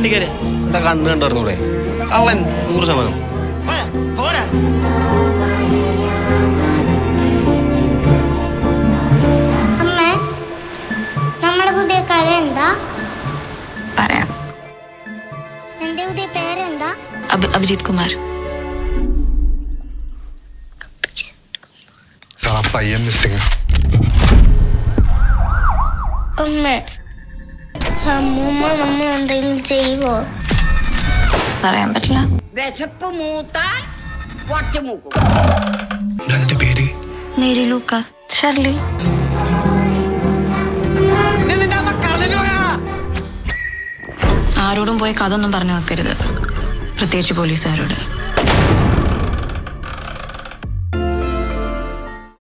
വണ്ടി കയറി. എന്താ കണ്ണ് കണ്ടിരുന്നൂടെ? കള്ളൻ 100%. അമ്മേ, നമ്മുടെ പുതിയ കഥ എന്താ? പറയാം. എന്റെ പുതിയ പേരെന്താ? അഭിജിത് കുമാർ. പയ്യൻ മിസ്സിംഗ്. അമ്മേ, അമ്മൂമ്മ നമ്മൾ എന്തെങ്കിലും ചെയ്യുമോ? പറയാൻ പറ്റില്ല. വിശപ്പ് മൂത്താൽ പൊട്ടിമൂക്കും. അതിന്റെ പേര് മേരി ലൂക്ക. ഷർലി. ആരോടും പോയി കഥ ഒന്നും പറഞ്ഞു വെക്കരുത്, പ്രത്യേകിച്ച് പോലീസുകാരോട്.